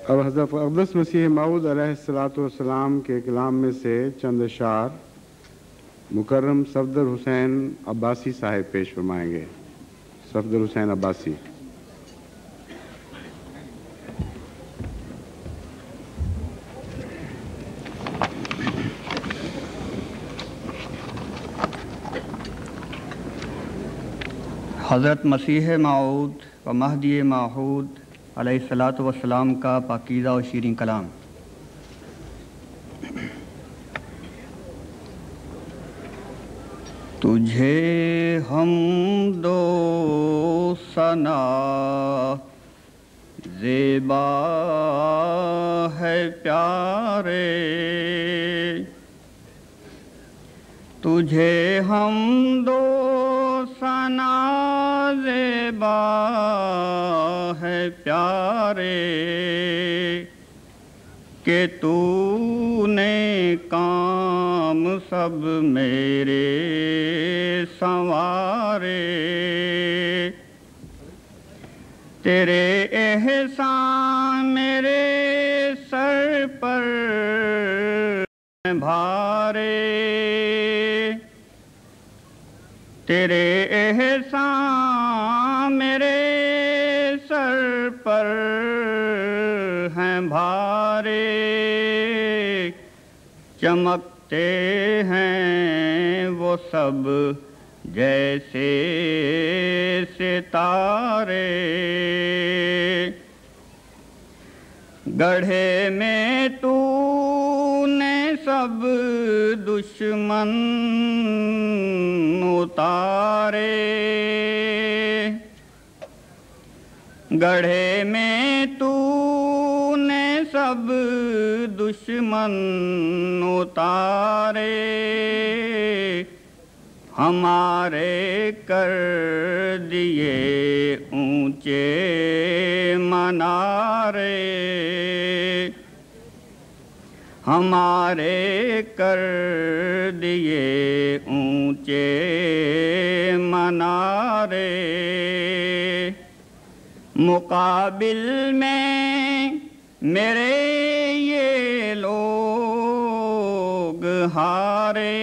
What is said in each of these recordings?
اب حضرت اقدس مسیح موعود علیہ السلام کے کلام میں سے چند اشعار مکرم صفدر حسین عباسی صاحب پیش فرمائیں گے۔ صفدر حسین عباسی۔ حضرت مسیح موعود و مہدی موعود علیہ الصلاۃ والسلام کا پاکیزہ و شیریں کلام۔ تجھے حمد و ثنا زیبا ہے پیارے، تجھے حمد و ثنا زیبا ہے پیارے، کہ تو نے کام سب میرے سنوارے، تیرے احسان میرے سر پر بھارے، تیرے احسان میرے سر پر ہیں بھارے، چمکتے ہیں وہ سب جیسے ستارے، گڑھے میں تو نے سب دشمن اتارے، گڑھے میں تو نے سب دشمن اتارے، ہمارے کر دیے اونچے منارے، ہمارے کر دیے اونچے منارے، مقابل میں میرے یہ لوگ ہارے،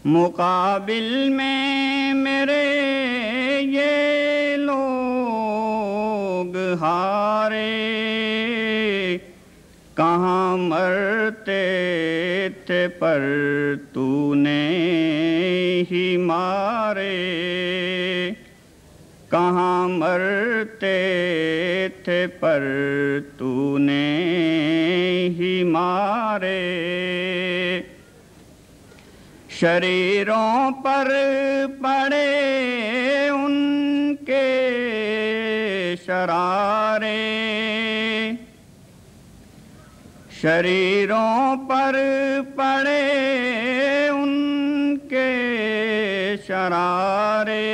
مقابل میں میرے یہ لوگ ہارے، کہاں مرتے تھے پر تو نے ہی مارے، کہاں مرتے تھے پر تو نے ہی مارے، شریروں پر پڑے ان کے شرارے، شریروں پر پڑے ان کے شرارے،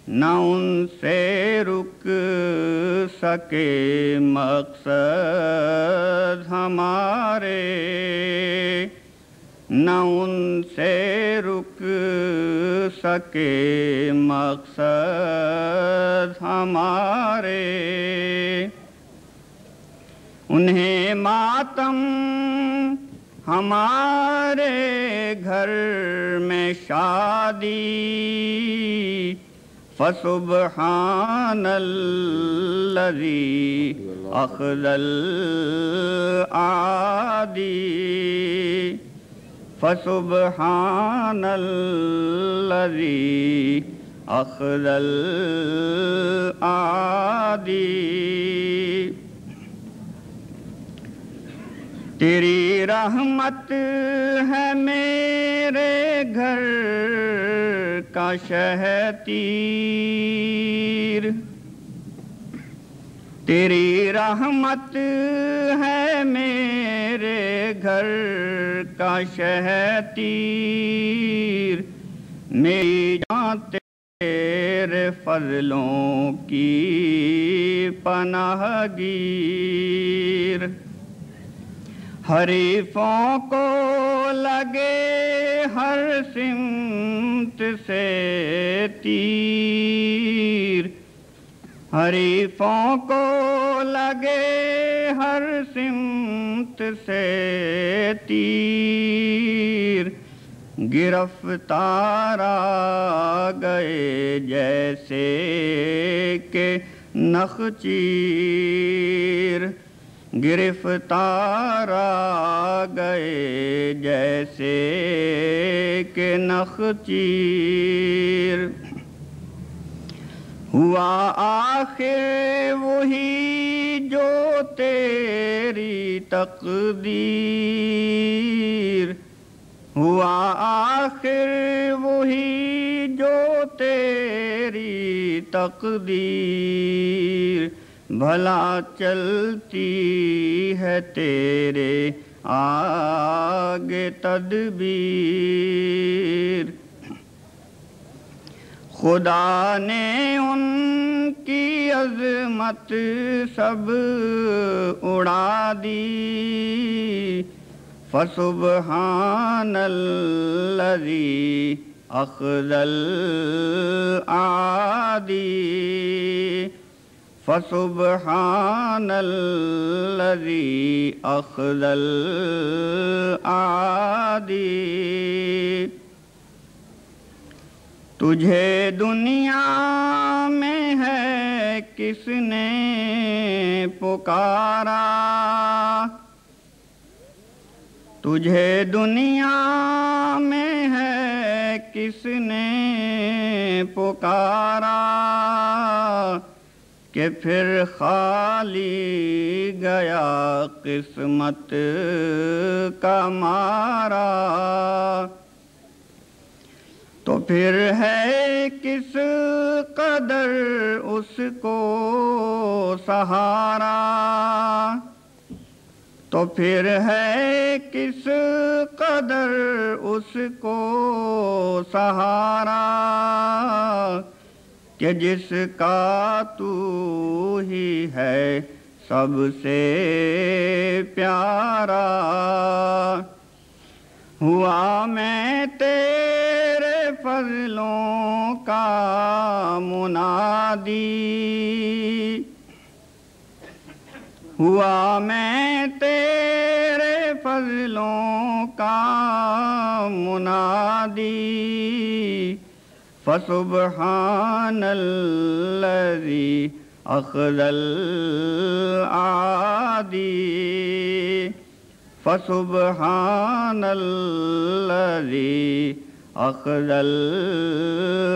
نہ ان سے رک سکے مقصد ہمارے، نہ ان سے رک سکے مقصد ہمارے، انہیں ماتم ہمارے گھر میں شادی، فسبحان الذی اخذ العادی، فسبحان الذی اخذ العادی، تیری رحمت ہے میرے گھر کا شہتیر، تیری رحمت ہے میرے گھر کا شہتیر، میری جان تیرے فضلوں کی پناہ گیر، حریفوں کو لگے ہر سمت سے تیر، حریفوں کو لگے ہر سمت سے تیر، گرفتار آ گئے جیسے کہ نخچیر، گرفتار آ گئے جیسے کہ نخچیر۔ ہوا آخر وہی جو تیری تقدیر، ہوا آخر وہی جو تیری تقدیر، بھلا چلتی ہے تیرے آگے تدبیر۔ خدا نے ان کی عظمت سب اڑا دی، فسبحان الذی اخذ الاعادی، فسبحان الذی اخذ الاعادی۔ تجھے دنیا میں ہے کس نے پکارا، تجھے دنیا میں ہے کس نے پکارا، کہ پھر خالی گیا قسمت کا مارا۔ تو پھر ہے کس قدر اس کو سہارا، تو پھر ہے کس قدر اس کو سہارا، کہ جس کا تو ہی ہے سب سے پیارا۔ ہوا میں تیرے فضلوں کا منادی، ہوا میں تیرے فضلوں کا منادی، فسبحان الذی اخذ الاعادی، فسبحان الذی اخذ الاعادی۔